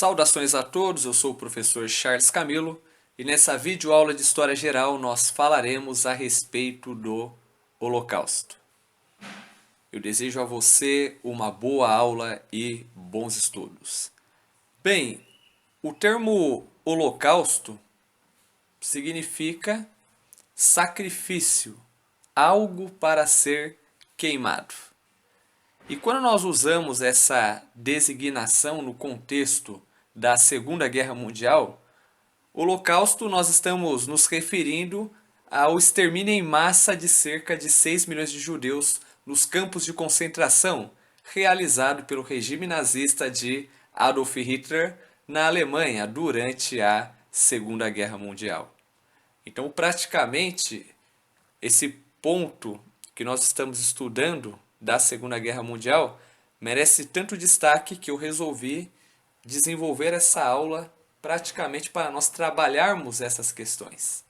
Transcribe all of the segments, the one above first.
Saudações a todos, eu sou o professor Charles Camilo e nessa videoaula de História Geral nós falaremos a respeito do Holocausto. Eu desejo a você uma boa aula e bons estudos. Bem, o termo Holocausto significa sacrifício, algo para ser queimado. E quando nós usamos essa designação no contexto da Segunda Guerra Mundial, Holocausto nós estamos nos referindo ao extermínio em massa de cerca de 6 milhões de judeus nos campos de concentração realizado pelo regime nazista de Adolf Hitler na Alemanha durante a Segunda Guerra Mundial. Então, praticamente, esse ponto que nós estamos estudando da Segunda Guerra Mundial merece tanto destaque que eu resolvi desenvolver essa aula praticamente para nós trabalharmos essas questões.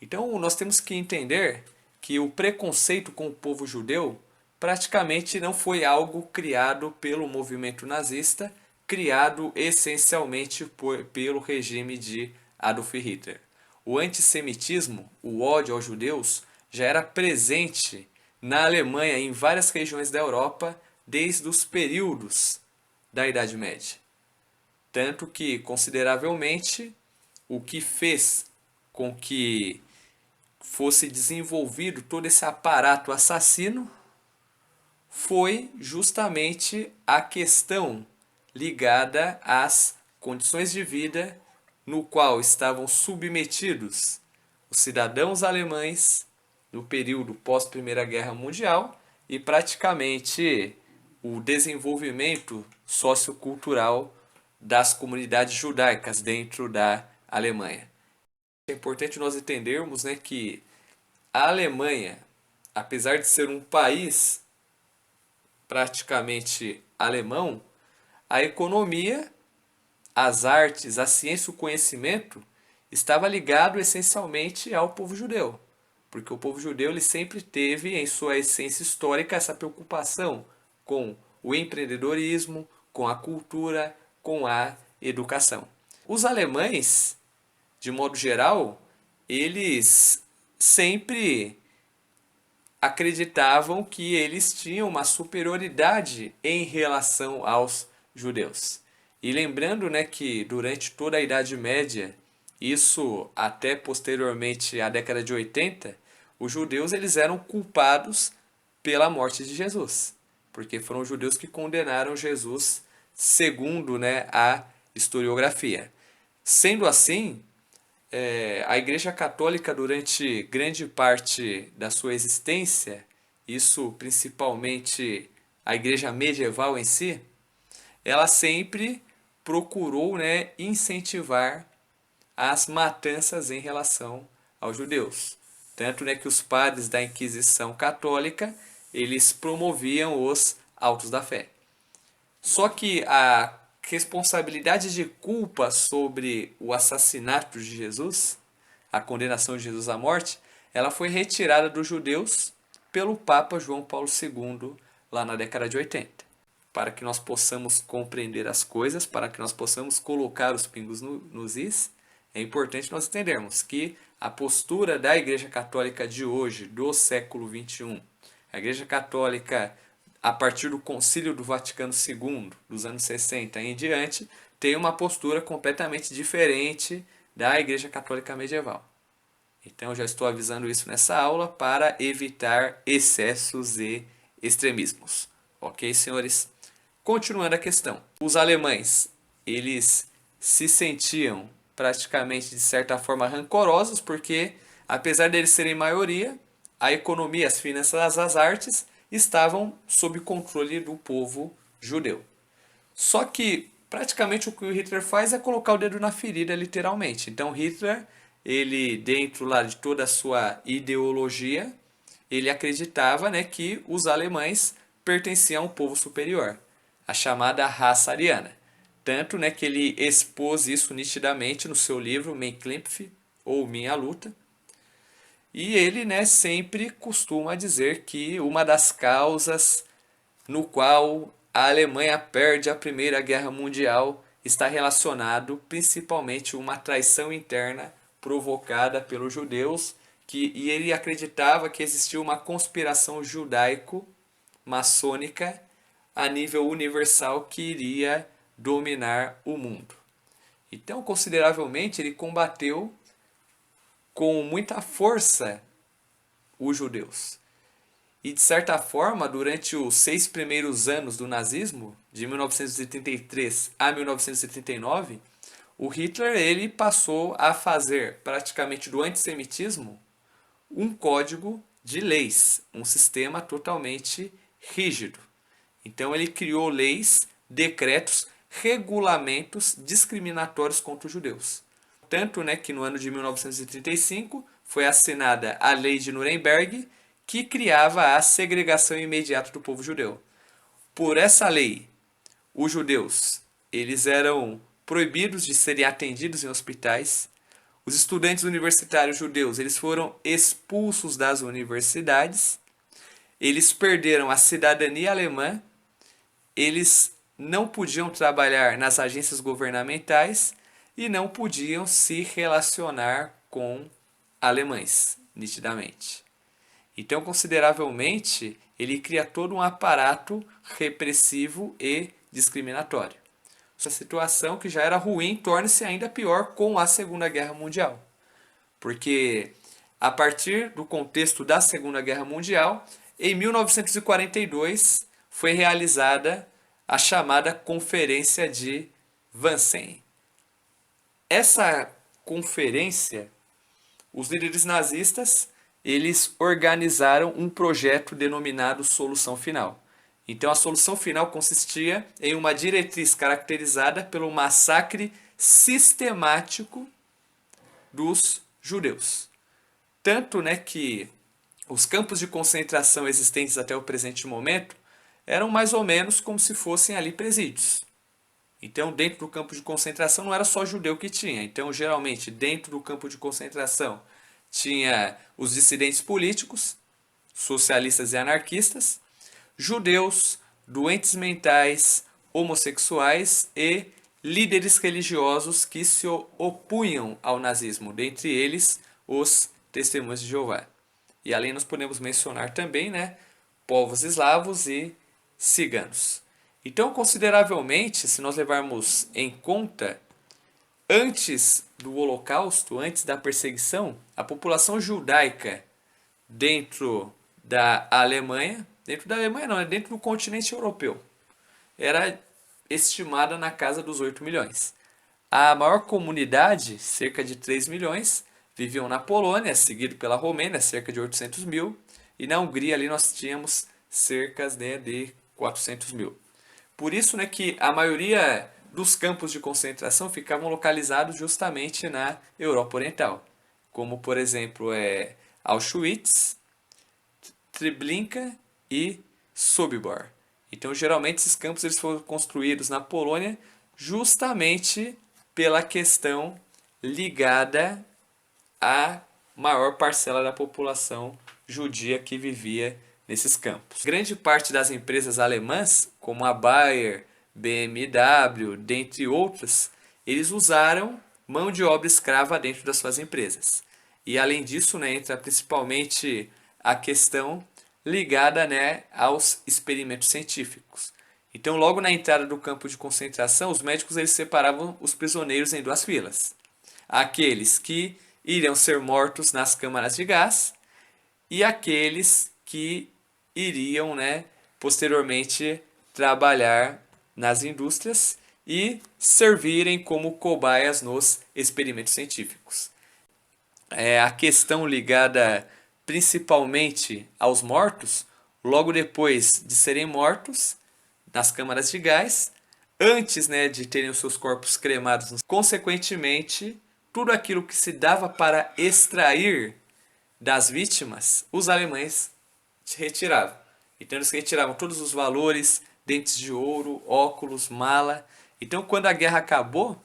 Então, nós temos que entender que o preconceito com o povo judeu praticamente não foi algo criado pelo movimento nazista, criado essencialmente pelo regime de Adolf Hitler. O antissemitismo, o ódio aos judeus, já era presente na Alemanha e em várias regiões da Europa desde os períodos da Idade Média. Tanto que, consideravelmente, o que fez com que fosse desenvolvido todo esse aparato assassino foi justamente a questão ligada às condições de vida no qual estavam submetidos os cidadãos alemães no período pós-Primeira Guerra Mundial e praticamente o desenvolvimento sociocultural das comunidades judaicas dentro da Alemanha. É importante nós entendermos, que a Alemanha, apesar de ser um país praticamente alemão, a economia, as artes, a ciência e o conhecimento estava ligado essencialmente ao povo judeu. Porque o povo judeu ele sempre teve em sua essência histórica essa preocupação com o empreendedorismo, com a cultura, com a educação. Os alemães, de modo geral, eles sempre acreditavam que eles tinham uma superioridade em relação aos judeus. E lembrando que durante toda a Idade Média, isso até posteriormente à década de 80, os judeus eles eram culpados pela morte de Jesus, porque foram os judeus que condenaram Jesus segundo a historiografia. Sendo assim, a Igreja Católica durante grande parte da sua existência, isso principalmente a Igreja medieval em si, ela sempre procurou incentivar as matanças em relação aos judeus. Tanto que os padres da Inquisição Católica, eles promoviam os autos da fé. Só que a responsabilidade de culpa sobre o assassinato de Jesus, a condenação de Jesus à morte, ela foi retirada dos judeus pelo Papa João Paulo II, lá na década de 80. Para que nós possamos compreender as coisas, para que nós possamos colocar os pingos nos is, é importante nós entendermos que a postura da Igreja Católica de hoje, do século XXI, a Igreja Católica, a partir do Concílio do Vaticano II, dos anos 60 em diante, tem uma postura completamente diferente da Igreja Católica medieval. Então, eu já estou avisando isso nessa aula para evitar excessos e extremismos. Ok, senhores? Continuando a questão. Os alemães, eles se sentiam praticamente, de certa forma, rancorosos, porque, apesar deles serem maioria, a economia, as finanças, as artes estavam sob controle do povo judeu. Só que, praticamente, o que o Hitler faz é colocar o dedo na ferida, literalmente. Então, Hitler, ele, dentro lá de toda a sua ideologia, ele acreditava que os alemães pertenciam a um povo superior, a chamada raça ariana. Tanto que ele expôs isso nitidamente no seu livro Mein Kampf, ou Minha Luta. E ele sempre costuma dizer que uma das causas no qual a Alemanha perde a Primeira Guerra Mundial está relacionado principalmente a uma traição interna provocada pelos judeus, e ele acreditava que existia uma conspiração judaico-maçônica a nível universal que iria dominar o mundo. Então, consideravelmente, ele combateu com muita força os judeus. E, de certa forma, durante os 6 primeiros anos do nazismo, de 1933 a 1939, o Hitler ele passou a fazer, praticamente do antissemitismo, um código de leis, um sistema totalmente rígido. Então ele criou leis, decretos, regulamentos discriminatórios contra os judeus. Tanto que no ano de 1935 foi assinada a Lei de Nuremberg, que criava a segregação imediata do povo judeu. Por essa lei, os judeus eles eram proibidos de serem atendidos em hospitais. Os estudantes universitários judeus eles foram expulsos das universidades. Eles perderam a cidadania alemã. Eles não podiam trabalhar nas agências governamentais e não podiam se relacionar com alemães, nitidamente. Então, consideravelmente, ele cria todo um aparato repressivo e discriminatório. Essa situação, que já era ruim, torna-se ainda pior com a Segunda Guerra Mundial. Porque, a partir do contexto da Segunda Guerra Mundial, em 1942, foi realizada a chamada Conferência de Wannsee. Essa conferência, os líderes nazistas eles organizaram um projeto denominado Solução Final. Então, a solução final consistia em uma diretriz caracterizada pelo massacre sistemático dos judeus. Tanto que os campos de concentração existentes até o presente momento eram mais ou menos como se fossem ali presídios. Então, dentro do campo de concentração não era só judeu que tinha. Então, geralmente, dentro do campo de concentração tinha os dissidentes políticos, socialistas e anarquistas, judeus, doentes mentais, homossexuais e líderes religiosos que se opunham ao nazismo, dentre eles os Testemunhas de Jeová. E além nós podemos mencionar também povos eslavos e ciganos. Então, consideravelmente, se nós levarmos em conta, antes do Holocausto, antes da perseguição, a população judaica dentro da Alemanha não, dentro do continente europeu, era estimada na casa dos 8 milhões. A maior comunidade, cerca de 3 milhões, viviam na Polônia, seguido pela Romênia, cerca de 800 mil, e na Hungria ali nós tínhamos cerca de 400 mil. Por isso que a maioria dos campos de concentração ficavam localizados justamente na Europa Oriental, como por exemplo Auschwitz, Treblinka e Sobibor. Então, geralmente esses campos eles foram construídos na Polônia justamente pela questão ligada à maior parcela da população judia que vivia nesses campos. Grande parte das empresas alemãs, como a Bayer, BMW, dentre outras, eles usaram mão de obra escrava dentro das suas empresas. E além disso, entra principalmente a questão ligada aos experimentos científicos. Então, logo na entrada do campo de concentração, os médicos eles separavam os prisioneiros em 2 filas. Aqueles que iriam ser mortos nas câmaras de gás e aqueles que iriam posteriormente trabalhar nas indústrias e servirem como cobaias nos experimentos científicos. A questão ligada principalmente aos mortos, logo depois de serem mortos nas câmaras de gás, antes de terem os seus corpos cremados, consequentemente, tudo aquilo que se dava para extrair das vítimas, os alemães retiravam. Então eles retiravam todos os valores, dentes de ouro, óculos, mala. Então, quando a guerra acabou,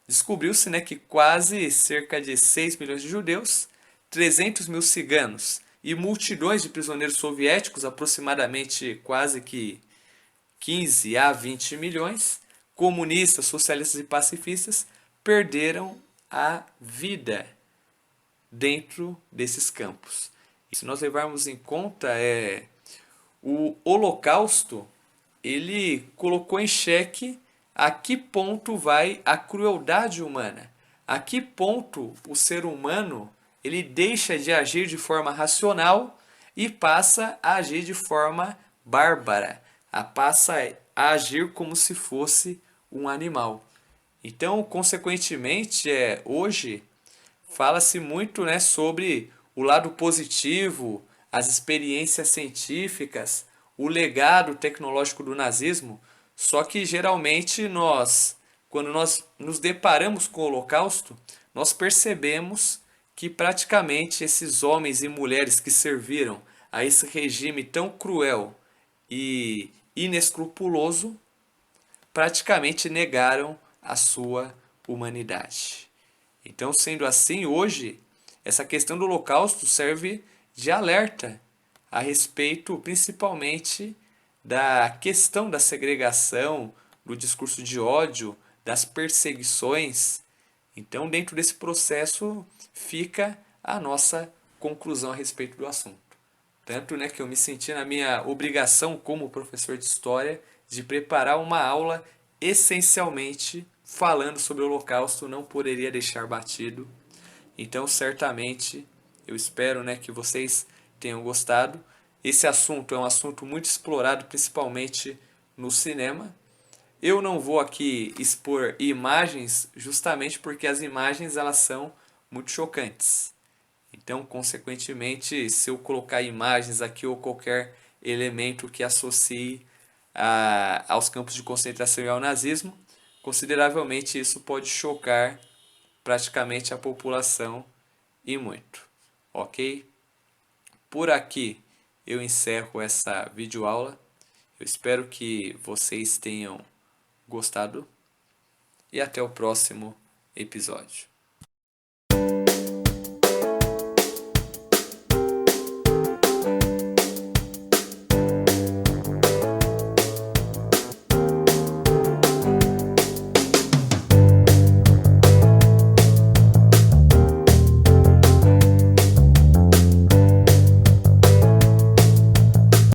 descobriu-se que quase cerca de 6 milhões de judeus, 300 mil ciganos e multidões de prisioneiros soviéticos, aproximadamente quase que 15 a 20 milhões, comunistas, socialistas e pacifistas perderam a vida dentro desses campos. E se nós levarmos em conta, o Holocausto, ele colocou em xeque a que ponto vai a crueldade humana, a que ponto o ser humano ele deixa de agir de forma racional e passa a agir de forma bárbara, passa a agir como se fosse um animal. Então, consequentemente, hoje fala-se muito, né, sobre o lado positivo, as experiências científicas, o legado tecnológico do nazismo, só que geralmente quando nós nos deparamos com o Holocausto, nós percebemos que praticamente esses homens e mulheres que serviram a esse regime tão cruel e inescrupuloso praticamente negaram a sua humanidade. Então, sendo assim, hoje, essa questão do Holocausto serve de alerta a respeito, principalmente, da questão da segregação, do discurso de ódio, das perseguições. Então, dentro desse processo, fica a nossa conclusão a respeito do assunto. Tanto, né, que eu me senti na minha obrigação como professor de história de preparar uma aula essencialmente falando sobre o Holocausto, não poderia deixar batido. Então, certamente, eu espero, né, que vocês tenham gostado. Esse assunto é um assunto muito explorado, principalmente no cinema. Eu não vou aqui expor imagens, justamente porque as imagens elas são muito chocantes. Então, consequentemente, se eu colocar imagens aqui ou qualquer elemento que associe aos campos de concentração e ao nazismo, consideravelmente isso pode chocar praticamente a população e muito. Ok? Por aqui eu encerro essa videoaula. Eu espero que vocês tenham gostado e até o próximo episódio.